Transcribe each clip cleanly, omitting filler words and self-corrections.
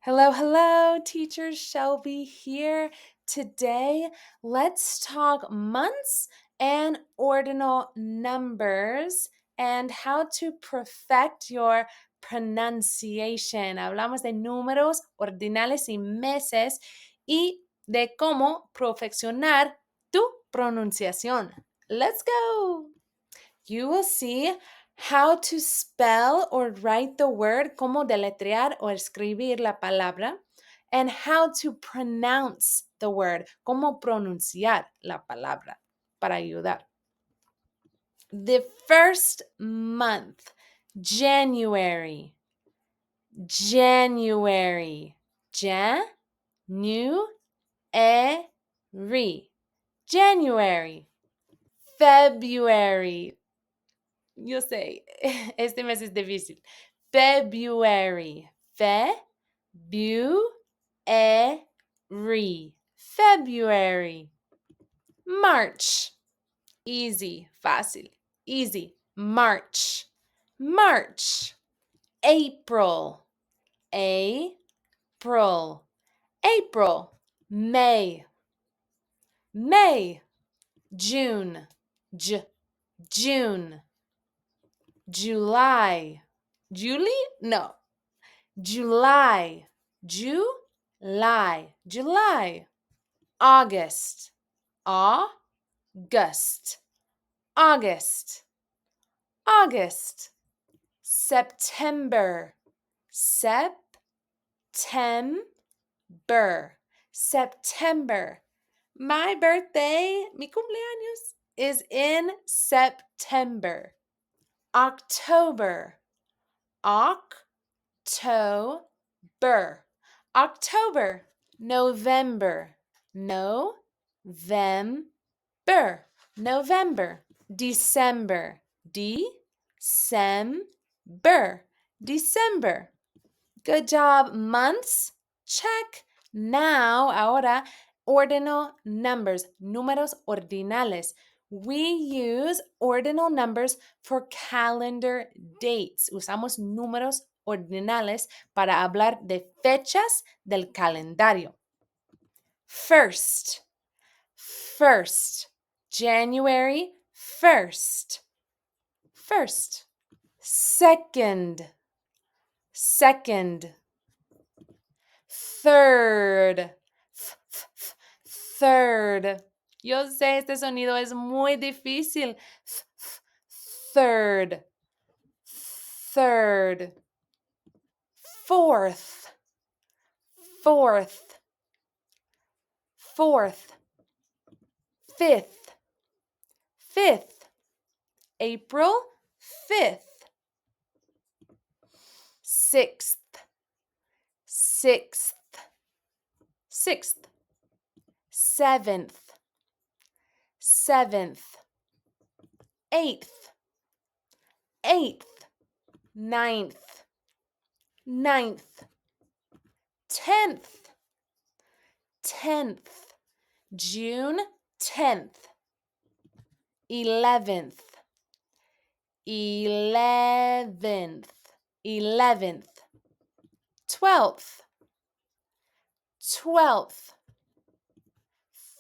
Hello, hello, teacher Shelby here. Today, let's talk months and ordinal numbers and how to perfect your pronunciation. Hablamos de números, ordinales y meses y de cómo perfeccionar tu pronunciación. Let's go. You will see how to spell or write the word, cómo deletrear o escribir la palabra, and how to pronounce the word, cómo pronunciar la palabra para ayudar. The first month, January. January. January. February. Yo sé, este mes es difícil. February. February. March. Easy, fácil. Easy. March. April. April. May. June. June. July. Julie? No. July. August. September. My birthday, mi cumpleaños, is in September. October. November. December. Good job, months. Check. Now, ahora, ordinal numbers, números ordinales. We use ordinal numbers for calendar dates. Usamos números ordinales para hablar de fechas del calendario. First, January 1st. Second, third. Yo sé, este sonido es muy difícil. Third. Fourth. Fifth. April 5th. Sixth. Seventh. Eighth. Ninth. Tenth. June 10th. 11th. 12th.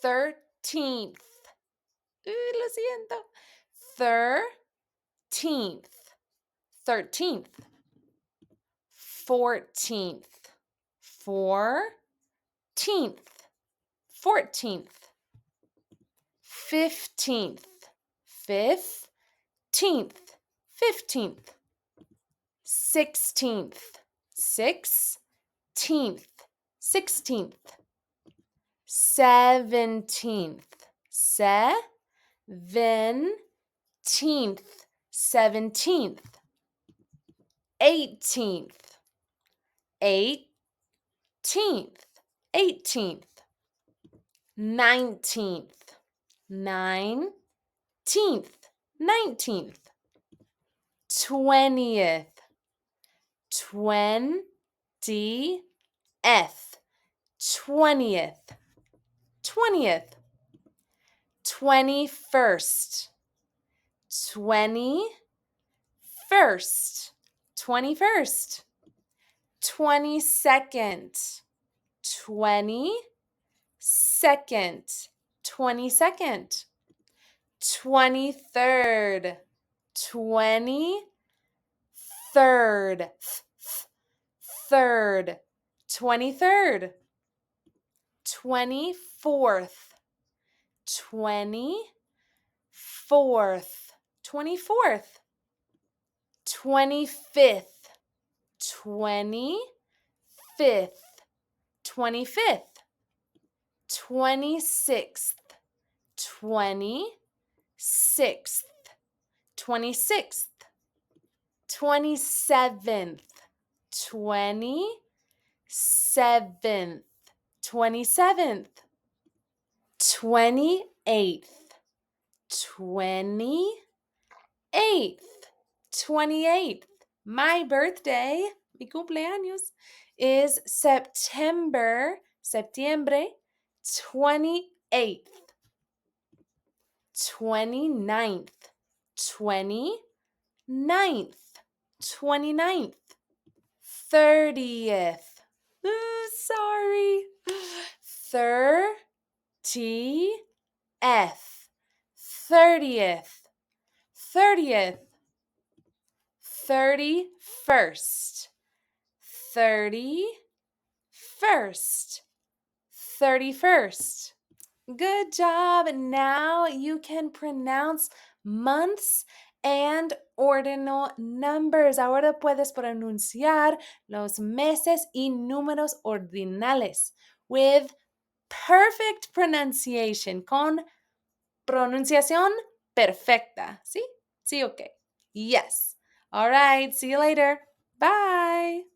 13th. Lo siento. 13th. 14th. 15th. 16th. 17th. 18th. 19th. 20th. 21st. 21st. 22nd, 22nd, 22nd, 23rd, 23rd, third, 23rd, 24th, 24th, 24th, 25th, 25th, 25th, 26th, 26th, 26th, 27th, 27th, 27th, 28th, 28th, 28th. My birthday, mi cumpleaños, is septiembre 28th, 29th, 29th, 29th, 30th. Sorry. 30th, 30th, 30th, 31st, 31st, 31st. Good job. Now you can pronounce months and ordinal numbers. Ahora puedes pronunciar los meses y números ordinales with perfect pronunciation, con pronunciación perfecta. ¿Sí? Sí, okay. Yes. All right. See you later. Bye.